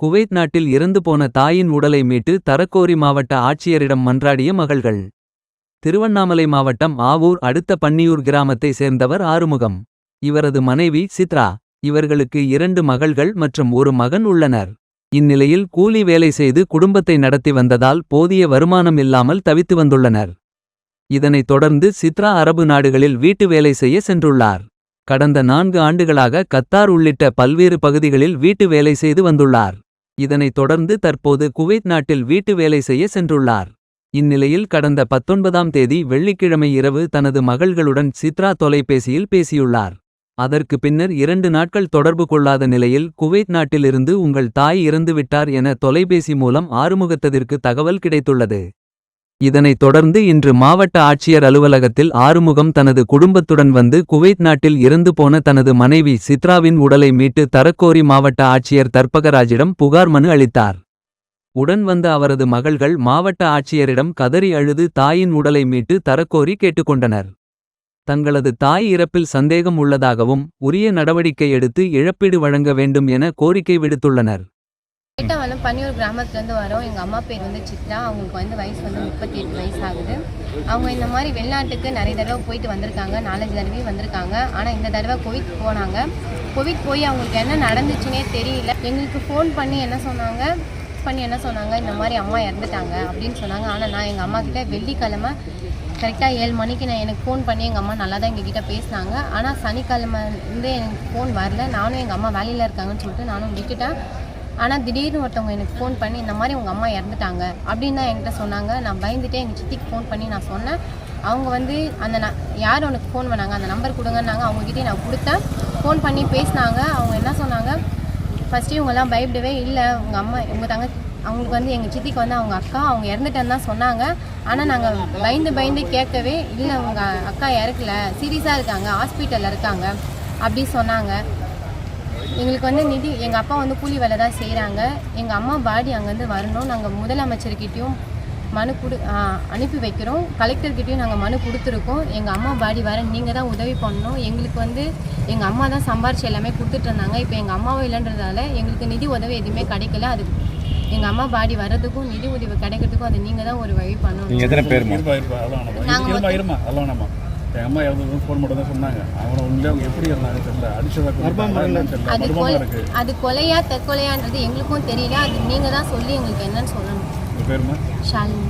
Kuwait நாட்டில் இறந்து போன தாயின் உடலை மீட்டு தரக்கோரி மாவட்ட ஆட்சியரிடம் மன்றாடிய மகள்கள். திருவண்ணாமலை மாவட்டம் ஆவூர் அடுத்த பன்னியூர் கிராமத்தை சேர்ந்தவர் ஆறுமுகம். இவரது மனைவி சித்ரா. இவர்களுக்கு 2 மகள்கள் மற்றும் ஒரு மகன் உள்ளனர். இந்நிலையில் கூலி வேலை செய்து குடும்பத்தை நடத்தி வந்ததால் போதிய வருமானம் இல்லாமல் தவித்து வந்துள்ளனர். இதனைத் தொடர்ந்து சித்ரா அரபு நாடுகளில் வீட்டு வேலை செய்ய சென்றுள்ளார். கடந்த 4 ஆண்டுகளாக கத்தார் உள்ளிட்ட பல்வேறு பகுதிகளில் வீட்டு வேலை செய்து வந்துள்ளார். இதனைத் தொடர்ந்து தற்போது குவைத் நாட்டில் வீட்டு வேலை செய்ய சென்றுள்ளார். இந்நிலையில் கடந்த 19ஆம் தேதி வெள்ளிக்கிழமை இரவு தனது மகள்களுடன் சித்ரா தொலைபேசியில் பேசியுள்ளார். அதற்கு பின்னர் 2 நாட்கள் தொடர்பு கொள்ளாத நிலையில் குவைத் நாட்டிலிருந்து உங்கள் தாய் இறந்துவிட்டார் என தொலைபேசி மூலம் ஆறுமுகத்ததிற்கு தகவல் கிடைத்துள்ளது. இதனைத் தொடர்ந்து இன்று மாவட்ட ஆட்சியர் அலுவலகத்தில் ஆறுமுகம் தனது குடும்பத்துடன் வந்து குவைத் நாட்டில் இறந்து போன தனது மனைவி சித்ராவின் உடலை மீட்டு தரக்கோரி மாவட்ட ஆட்சியர் தர்பகராஜிடம் புகார் மனு அளித்தார். உடன் வந்த அவரது மகள்கள் மாவட்ட ஆட்சியரிடம் கதறி அழுது தாயின் உடலை மீட்டு தரக்கோரி கேட்டுக்கொண்டனர். தங்களது தாய் இறப்பில் சந்தேகம் உள்ளதாகவும் உரிய நடவடிக்கை எடுத்து இழப்பீடு வழங்க வேண்டும் என கோரிக்கை விடுத்துள்ளனர். பன்னியூர் கிராமத்துலேருந்து வரோம். எங்கள் அம்மா பேர் சித்ரா. அவங்களுக்கு வயசு 38 வயசு ஆகுது. அவங்க இந்த மாதிரி வெளிநாட்டுக்கு நிறைய தடவை போயிட்டு வந்திருக்காங்க. 4-5 தடவை வந்திருக்காங்க. ஆனால் இந்த தடவை கோவிட் போனாங்க. கோவிட் போய் அவங்களுக்கு என்ன நடந்துச்சுன்னே தெரியல. எங்களுக்கு ஃபோன் பண்ணி என்ன சொன்னாங்க இந்த மாதிரி அம்மா இறந்துட்டாங்க அப்படின்னு சொன்னாங்க. ஆனால் நான் எங்கள் அம்மா கிட்ட வெள்ளிக்கிழமை கரெக்டாக 7 மணிக்கு எனக்கு ஃபோன் பண்ணி எங்கள் அம்மா நல்லா தான் எங்ககிட்ட பேசினாங்க. ஆனால் சனிக்கிழமை எனக்கு ஃபோன் வரல. நானும் எங்கள் அம்மா வேலையில் இருக்காங்கன்னு சொல்லிட்டு நானும் விட்டுட்டேன். ஆனால் திடீர்னு ஒருத்தவங்க எனக்கு ஃபோன் பண்ணி இந்த மாதிரி உங்கள் அம்மா இறந்துட்டாங்க அப்படின்னு தான் என்கிட்ட சொன்னாங்க. நான் பயந்துட்டே எங்கள் சித்திக்கு ஃபோன் பண்ணி நான் சொன்னேன். அவங்க யார் உனக்கு ஃபோன் பண்ணாங்க அந்த நம்பர் கொடுங்கன்னாங்க. அவங்ககிட்டே நான் கொடுத்தேன். ஃபோன் பண்ணி பேசினாங்க. அவங்க என்ன சொன்னாங்க, ஃபஸ்ட்டு இவங்கெல்லாம் பயப்படவே இல்லை. உங்கள் அம்மா அவங்களுக்கு எங்கள் சித்திக்கு அவங்க அக்கா அவங்க இறந்துட்டேன்னு தான் சொன்னாங்க. ஆனால் நாங்கள் பயந்து கேட்கவே இல்லை, உங்கள் அக்கா இறக்கல, சீரியஸாக இருக்காங்க, ஹாஸ்பிட்டலில் இருக்காங்க அப்படி சொன்னாங்க. எங்களுக்கு நிதி எங்கள் அப்பா கூலி வேலை தான் செய்கிறாங்க. எங்கள் அம்மா பாடி அங்கேருந்து வரணும். நாங்கள் முதலமைச்சர்கிட்டையும் மனு அனுப்பி வைக்கிறோம். கலெக்டர்கிட்டையும் நாங்கள் மனு கொடுத்துருக்கோம். எங்கள் அம்மா பாடி வர நீங்கள் தான் உதவி பண்ணணும். எங்களுக்கு எங்கள் அம்மா தான் சம்பாரிச்சு எல்லாமே கொடுத்துட்ருந்தாங்க. இப்போ எங்கள் அம்மாவும் இல்லைன்றதால எங்களுக்கு நிதி உதவி எதுவுமே கிடைக்கல. அது எங்கள் அம்மா பாடி வர்றதுக்கும் நிதி உதவி கிடைக்கிறதுக்கும் அது நீங்கள் தான் ஒரு வழி பண்ணணும். நாங்கள் எங்கள் அம்மா இறந்தது ஃபோன் மட்டும் தான் சொன்னாங்க. அவங்க எப்படி இருந்தாங்க தெரியல. அது கொலையா தற்கொலையான்றது எங்களுக்கும் தெரியல. அது நீங்கள் தான் சொல்லி எங்களுக்கு என்னன்னு சொல்லணும். பேருமா ஷாலினி.